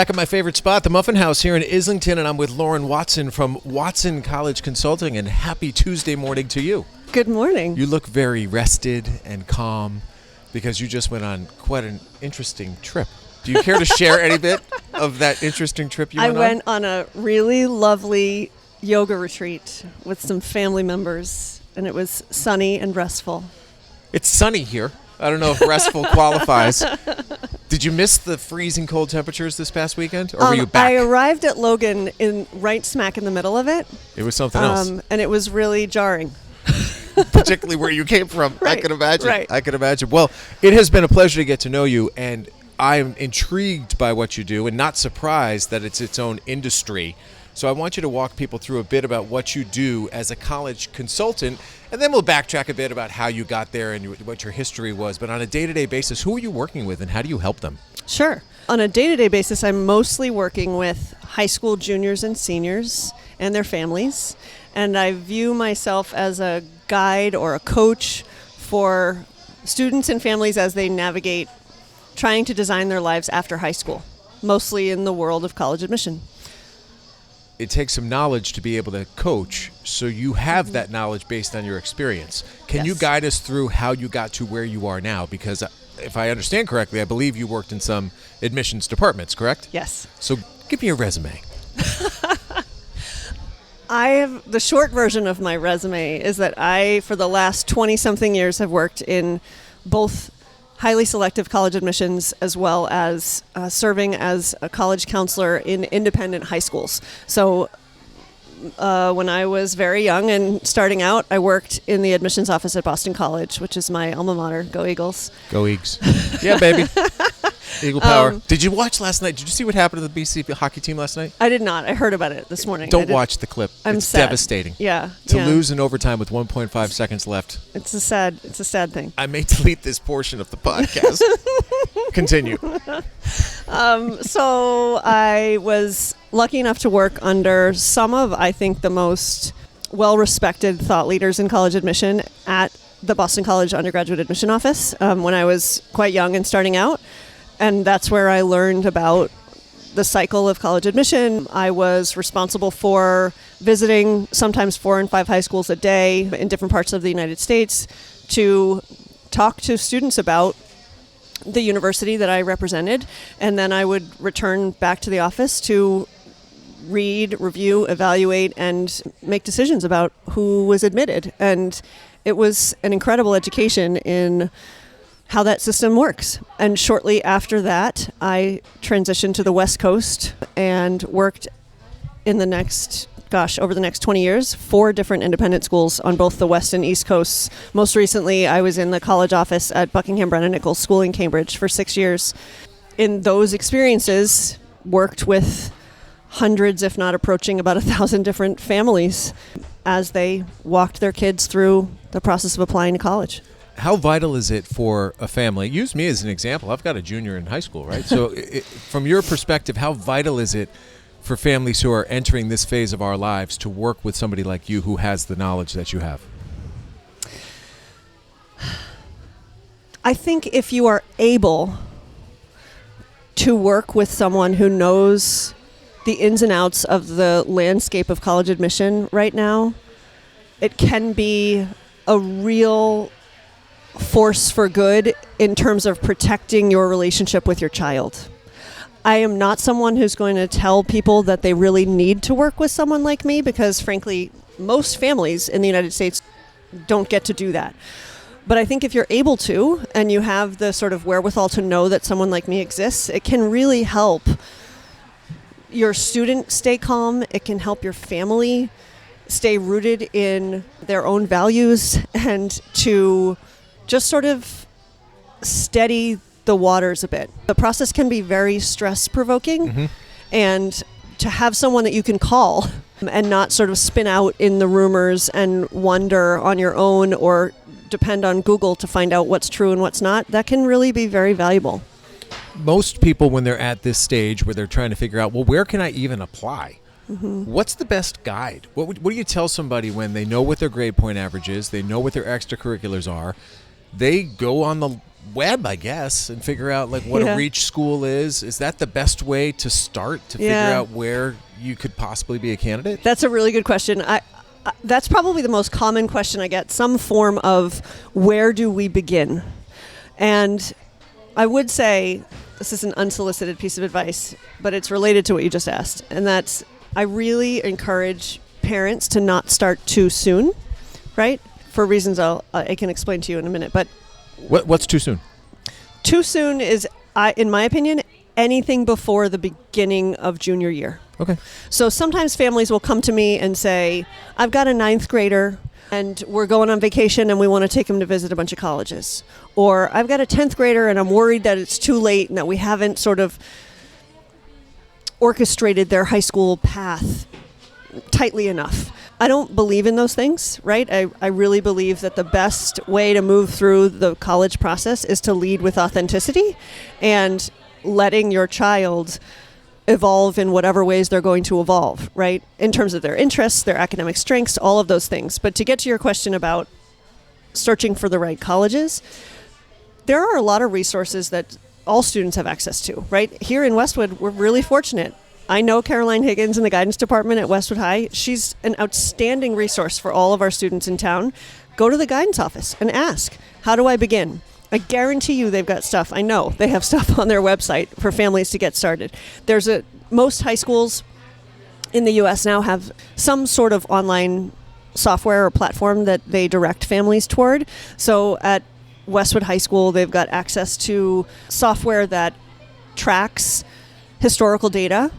Back at my favorite spot, the Muffin House here in Islington, and I'm with Lauren Watson from Watson College Consulting, and happy Tuesday morning to you. Good morning. You look very rested and calm because you just went on quite an interesting trip. Do you care to share any bit of that interesting trip you went on? I went on a really lovely yoga retreat with some family members, and it was sunny and restful. It's sunny here. I don't know if restful qualifies. Did you miss the freezing cold temperatures this past weekend, or were you back? I arrived at Logan right smack in the middle of it. It was something else. And it was really jarring. Particularly where you came from. Right, I can imagine. right. I can imagine. Well, it has been a pleasure to get to know you, and I'm intrigued by what you do and not surprised that it's its own industry. So I want you to walk people through a bit about what you do as a college consultant, and then we'll backtrack a bit about how you got there and what your history was. But on a day-to-day basis, who are you working with and how do you help them? Sure. On a day-to-day basis, I'm mostly working with high school juniors and seniors and their families, and I view myself as a guide or a coach for students and families as they navigate trying to design their lives after high school, mostly in the world of college admission. It takes some knowledge to be able to coach, so you have that knowledge based on your experience. Can you guide us through how you got to where you are now? Because if I understand correctly, I believe you worked in some admissions departments, correct? Yes. So give me a resume. The short version of my resume is that I, for the last 20-something years, have worked in both highly selective college admissions as well as serving as a college counselor in independent high schools. So when I was very young and starting out, I worked in the admissions office at Boston College, which is my alma mater. Go Eagles. Go Eagles. Yeah, baby. Eagle power. Did you watch last night? Did you see what happened to the BC hockey team last night? I did not. I heard about it this morning. Don't watch the clip. I'm it's sad. Devastating. Yeah. To lose in overtime with 1.5 seconds left. It's a sad thing. I may delete this portion of the podcast. Continue. So I was lucky enough to work under some of, I think, the most well-respected thought leaders in college admission at the Boston College undergraduate admission office when I was quite young and starting out. And that's where I learned about the cycle of college admission. I was responsible for visiting sometimes 4 and 5 high schools a day in different parts of the United States to talk to students about the university that I represented. And then I would return back to the office to read, review, evaluate, and make decisions about who was admitted. And it was an incredible education in how that system works. And shortly after that, I transitioned to the West Coast and worked in over the next 20 years, 4 different independent schools on both the West and East Coasts. Most recently, I was in the college office at Buckingham Brennan Nichols School in Cambridge for 6 years. In those experiences, worked with hundreds, if not approaching about 1,000 different families as they walked their kids through the process of applying to college. How vital is it for a family? Use me as an example. I've got a junior in high school, right? So from your perspective, how vital is it for families who are entering this phase of our lives to work with somebody like you who has the knowledge that you have? I think if you are able to work with someone who knows the ins and outs of the landscape of college admission right now, it can be a real force for good in terms of protecting your relationship with your child. I am not someone who's going to tell people that they really need to work with someone like me because, frankly, most families in the United States don't get to do that. But I think if you're able to, and you have the sort of wherewithal to know that someone like me exists, it can really help your student stay calm. It can help your family stay rooted in their own values and to just sort of steady the waters a bit. The process can be very stress-provoking, and to have someone that you can call and not sort of spin out in the rumors and wonder on your own or depend on Google to find out what's true and what's not, that can really be very valuable. Most people, when they're at this stage where they're trying to figure out, well, where can I even apply? What's the best guide? What do you tell somebody when they know what their grade point average is, they know what their extracurriculars are, they go on the web, I guess, and figure out like what a reach school is. Is that the best way to start to figure out where you could possibly be a candidate? That's a really good question. That's probably the most common question I get, some form of where do we begin? And I would say, this is an unsolicited piece of advice, but it's related to what you just asked. And that's, I really encourage parents to not start too soon, right? For reasons I can explain to you in a minute. But what's too soon? Too soon is, in my opinion, anything before the beginning of junior year. Okay. So sometimes families will come to me and say, I've got a 9th grader and we're going on vacation and we want to take him to visit a bunch of colleges. Or I've got a 10th grader and I'm worried that it's too late and that we haven't sort of orchestrated their high school path tightly enough. I don't believe in those things, right? I really believe that the best way to move through the college process is to lead with authenticity and letting your child evolve in whatever ways they're going to evolve, right? In terms of their interests, their academic strengths, all of those things. But to get to your question about searching for the right colleges, there are a lot of resources that all students have access to, right? Here in Westwood, we're really fortunate. I know Caroline Higgins in the guidance department at Westwood High. She's an outstanding resource for all of our students in town. Go to the guidance office and ask, how do I begin? I guarantee you they've got stuff. I know they have stuff on their website for families to get started. Most high schools in the U.S. now have some sort of online software or platform that they direct families toward. So at Westwood High School, they've got access to software that tracks historical data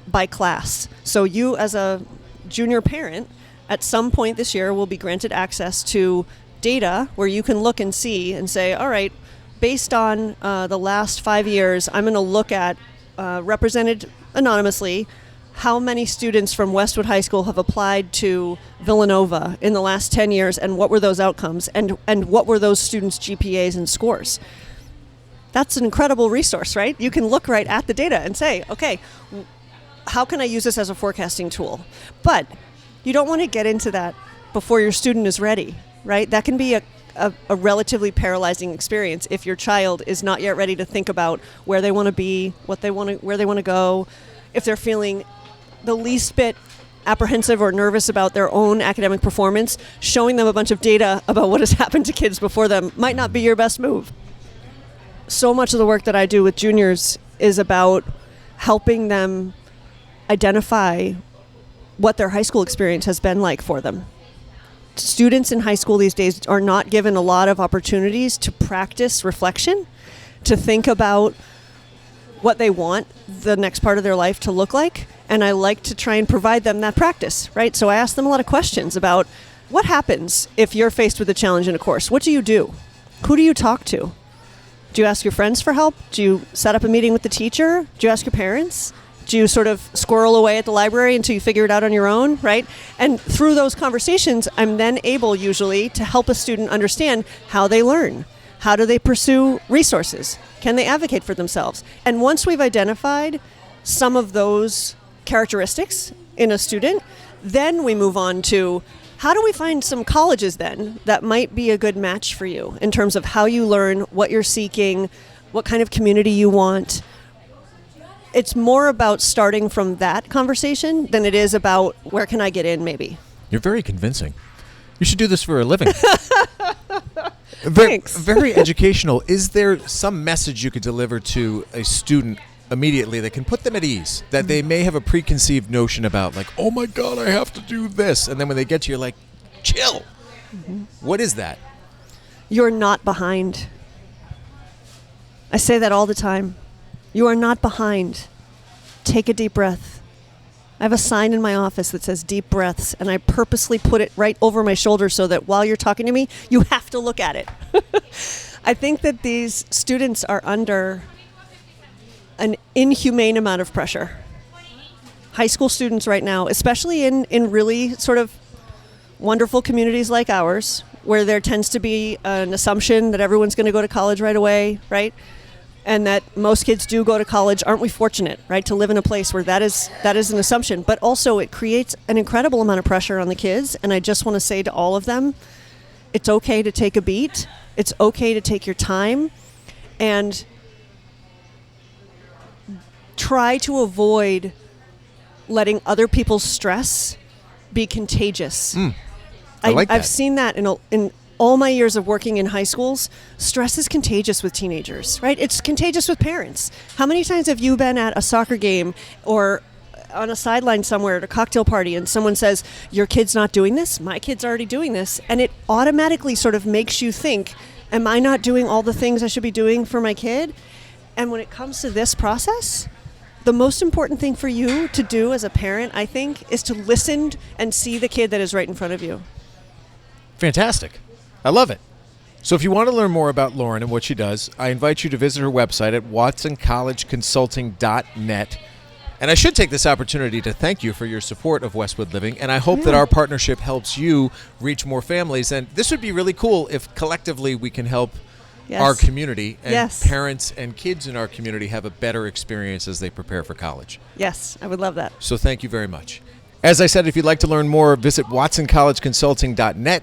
by class. So you as a junior parent at some point this year will be granted access to data where you can look and see and say, all right, based on the last 5 years, I'm going to look at, represented anonymously, how many students from Westwood High School have applied to Villanova in the last 10 years and what were those outcomes and what were those students' GPAs and scores. That's an incredible resource, right? You can look right at the data and say, okay, how can I use this as a forecasting tool? But you don't want to get into that before your student is ready, right? That can be a relatively paralyzing experience if your child is not yet ready to think about where they want to be, where they want to go. If they're feeling the least bit apprehensive or nervous about their own academic performance, showing them a bunch of data about what has happened to kids before them might not be your best move. So much of the work that I do with juniors is about helping them identify what their high school experience has been like for them. Students in high school these days are not given a lot of opportunities to practice reflection, to think about what they want the next part of their life to look like. And I like to try and provide them that practice, right? So I ask them a lot of questions about what happens if you're faced with a challenge in a course. What do you do? Who do you talk to? Do you ask your friends for help? Do you set up a meeting with the teacher? Do you ask your parents? Do you sort of squirrel away at the library until you figure it out on your own, right? And through those conversations, I'm then able usually to help a student understand how they learn. How do they pursue resources? Can they advocate for themselves? And once we've identified some of those characteristics in a student, then we move on to how do we find some colleges then that might be a good match for you in terms of how you learn, what you're seeking, what kind of community you want. It's more about starting from that conversation than it is about where can I get in maybe. You're very convincing. You should do this for a living. Thanks. Very educational. Is there some message you could deliver to a student immediately that can put them at ease, that they may have a preconceived notion about, like, oh my God, I have to do this. And then when they get to you, you're like, chill. Mm-hmm. What is that? You're not behind. I say that all the time. You are not behind. Take a deep breath. I have a sign in my office that says deep breaths, and I purposely put it right over my shoulder so that while you're talking to me, you have to look at it. I think that these students are under an inhumane amount of pressure. High school students right now, especially in really sort of wonderful communities like ours, where there tends to be an assumption that everyone's going to go to college right away, right? And that most kids do go to college. Aren't we fortunate, right, to live in a place where that is an assumption? But also it creates an incredible amount of pressure on the kids. And I just want to say to all of them, it's okay to take a beat. It's okay to take your time and try to avoid letting other people's stress be contagious. I like that. I've seen that in all my years of working in high schools. Stress is contagious with teenagers, right? It's contagious with parents. How many times have you been at a soccer game or on a sideline somewhere at a cocktail party and someone says, your kid's not doing this? My kid's already doing this. And it automatically sort of makes you think, am I not doing all the things I should be doing for my kid? And when it comes to this process, the most important thing for you to do as a parent, I think, is to listen and see the kid that is right in front of you. Fantastic. I love it. So if you want to learn more about Lauren and what she does, I invite you to visit her website at watsoncollegeconsulting.net. And I should take this opportunity to thank you for your support of Westwood Living, and I hope that our partnership helps you reach more families. And this would be really cool if collectively we can help our community and parents and kids in our community have a better experience as they prepare for college. Yes, I would love that. So thank you very much. As I said, if you'd like to learn more, visit watsoncollegeconsulting.net.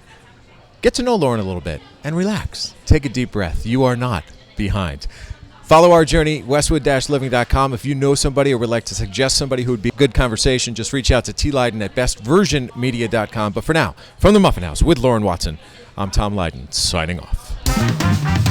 Get to know Lauren a little bit and relax. Take a deep breath. You are not behind. Follow our journey, westwood-living.com. If you know somebody or would like to suggest somebody who would be a good conversation, just reach out to Leyden at bestversionmedia.com. But for now, from the Muffin House with Lauren Watson, I'm Tom Leyden, signing off.